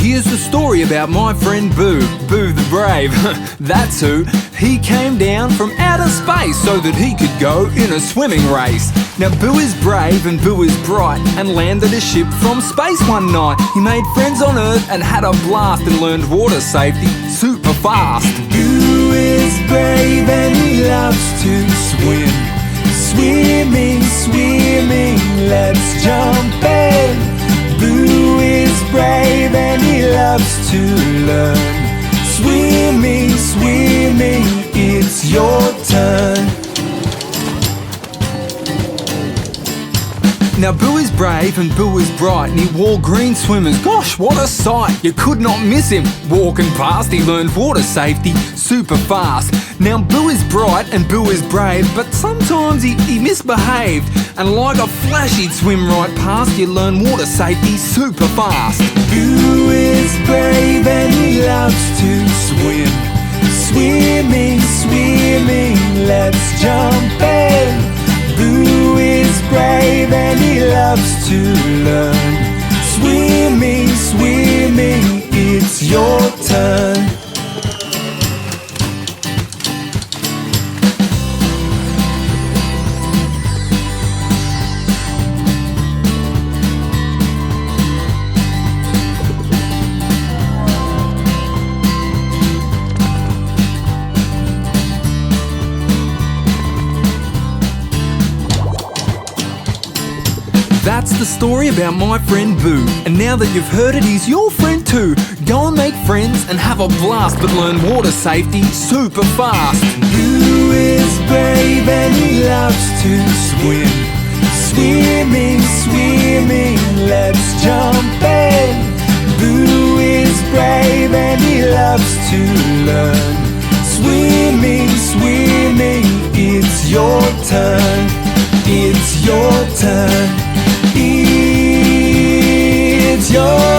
Here's the story about my friend Boo, Boo the Brave. That's who. He came down from outer space so that he could go in a swimming race. Now Boo is brave and Boo is bright, and landed a ship from space one night. He made friends on Earth and had a blast, and learned water safety super fast. Boo is brave and he loves to swim. Swimming, swimming, let's jump in. Boo is brave and he loves to learn. Swimming, swimming, it's your turn. Now Boo is brave and Boo is bright, and he wore green swimmers. Gosh, what a sight! You could not miss him. Walking past, he learned water safety super fast. Now Boo is bright and Boo is brave, but sometimes he misbehaved, and like a flash he'd swim right past. You learn water safety super fast. Boo is brave and he loves to swim. Swimming, swimming, let's jump in. Boo is brave and he loves to learn. Swimming, swimming, it's your turn. That's the story about my friend Boo, and now that you've heard it, he's your friend too. Go and make friends and have a blast, but learn water safety super fast. Boo is brave and he loves to swim. Swimming, swimming, let's jump in. Boo is brave and he loves to learn. Swimming, swimming, it's your turn. It's your turn. It's your